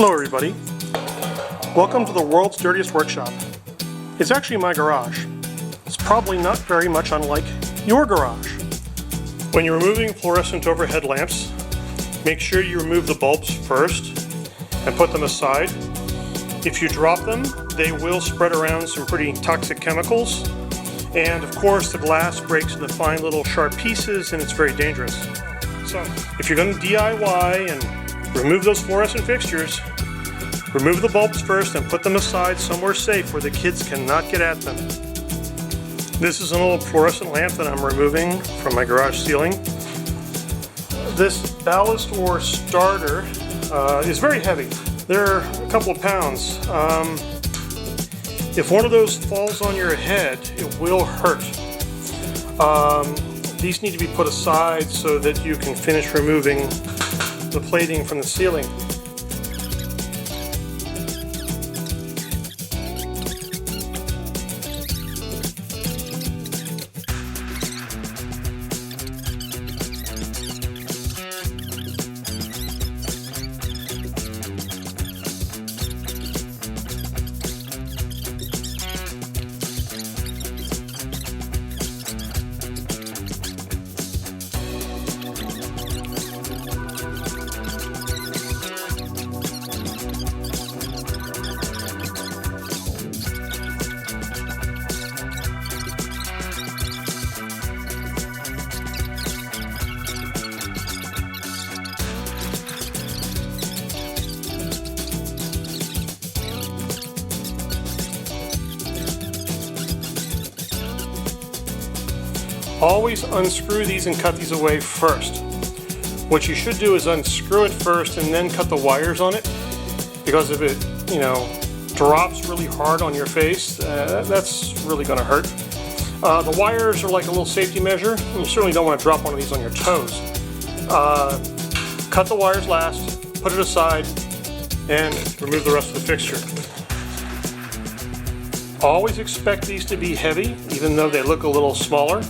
Hello everybody. Welcome to the world's dirtiest workshop. It's actually my garage. It's probably not very much unlike your garage. When you're removing fluorescent overhead lamps, make sure you remove the bulbs first and put them aside. If you drop them, they will spread around some pretty toxic chemicals. And of course the glass breaks into fine little sharp pieces and it's very dangerous. So if you're going to DIY and remove those fluorescent fixtures, remove the bulbs first and put them aside somewhere safe where the kids cannot get at them. This is an old fluorescent lamp that I'm removing from my garage ceiling. This ballast or starter is very heavy. They're a couple of pounds. If one of those falls on your head, it will hurt. These need to be put aside so that you can finish removing the plating from the ceiling. Always unscrew these and cut these away first. What you should do is unscrew it first and then cut the wires on it, because if it, drops really hard on your face, that's really going to hurt. The wires are like a little safety measure, and you certainly don't want to drop one of these on your toes. Cut the wires last, put it aside, and remove the rest of the fixture. Always expect these to be heavy, even though they look a little smaller.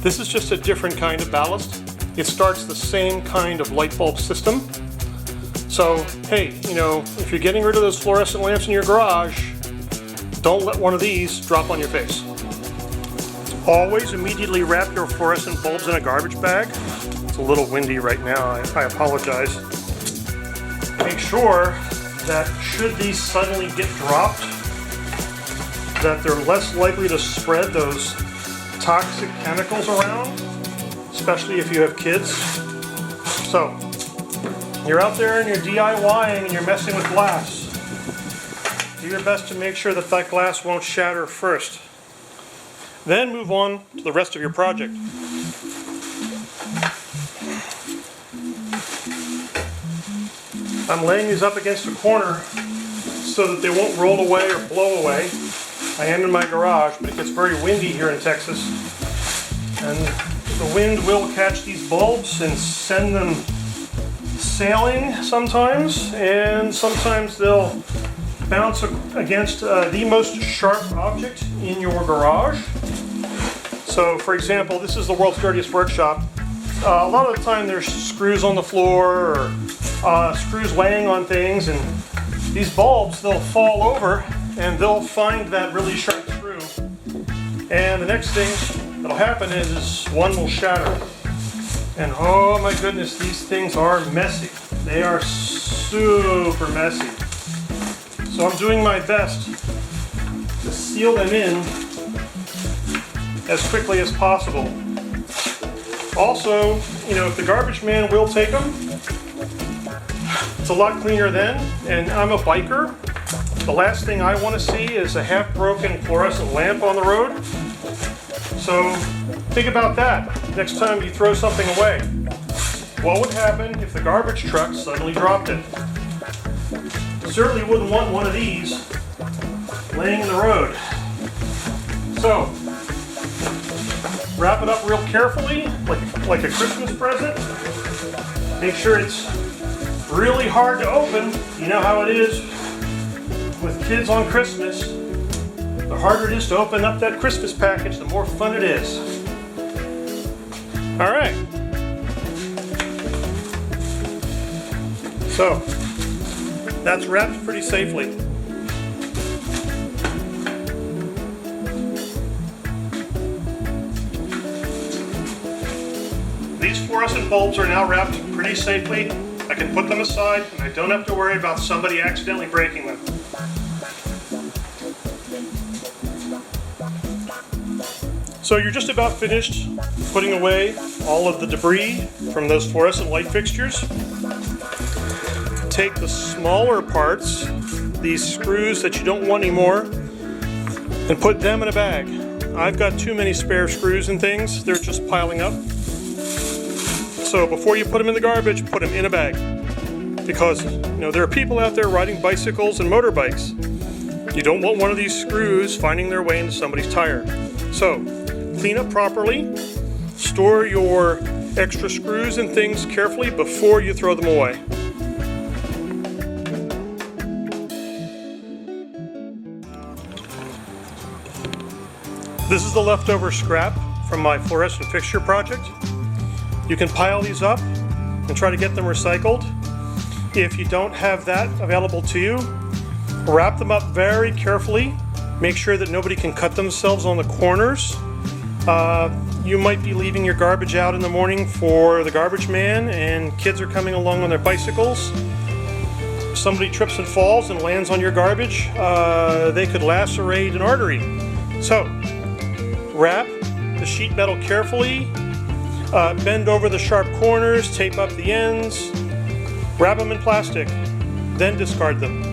This is just a different kind of ballast. It starts the same kind of light bulb system. So, hey, if you're getting rid of those fluorescent lamps in your garage, don't let one of these drop on your face. Always immediately wrap your fluorescent bulbs in a garbage bag. It's a little windy right now, I apologize. Make sure that should these suddenly get dropped, that they're less likely to spread those toxic chemicals around, especially if you have kids. So, you're out there and you're DIYing and you're messing with glass. Do your best to make sure that that glass won't shatter first. Then move on to the rest of your project. I'm laying these up against a corner so that they won't roll away or blow away. I am in my garage, but it gets very windy here in Texas, and the wind will catch these bulbs and send them sailing sometimes, and sometimes they'll bounce against the most sharp object in your garage. So, for example, this is the world's dirtiest workshop. A lot of the time there's screws on the floor or screws laying on things, and these bulbs, they'll fall over and they'll find that really sharp screw, and the next thing that'll happen is one will shatter. And oh my goodness, these things are messy. They are super messy. So I'm doing my best to seal them in as quickly as possible. Also, if the garbage man will take them, it's a lot cleaner then, and I'm a biker. The last thing I want to see is a half-broken fluorescent lamp on the road. So think about that next time you throw something away. What would happen if the garbage truck suddenly dropped it? Certainly wouldn't want one of these laying in the road. So wrap it up real carefully, like a Christmas present. Make sure it's really hard to open. You know how it is with kids on Christmas. The harder it is to open up that Christmas package, the more fun it is. All right. So, That's wrapped pretty safely. These fluorescent bulbs are now wrapped pretty safely. I can put them aside and I don't have to worry about somebody accidentally breaking them. So you're just about finished putting away all of the debris from those fluorescent light fixtures. Take the smaller parts, these screws that you don't want anymore, and put them in a bag. I've got too many spare screws and things, they're just piling up. So before you put them in the garbage, put them in a bag. Because there are people out there riding bicycles and motorbikes. You don't want one of these screws finding their way into somebody's tire. So clean up properly, store your extra screws and things carefully before you throw them away. This is the leftover scrap from my fluorescent fixture project. You can pile these up and try to get them recycled. If you don't have that available to you, wrap them up very carefully. Make sure that nobody can cut themselves on the corners. You might be leaving your garbage out in the morning for the garbage man and kids are coming along on their bicycles. Somebody trips and falls and lands on your garbage. They could lacerate an artery. So, wrap the sheet metal carefully, bend over the sharp corners, tape up the ends, wrap them in plastic, then discard them.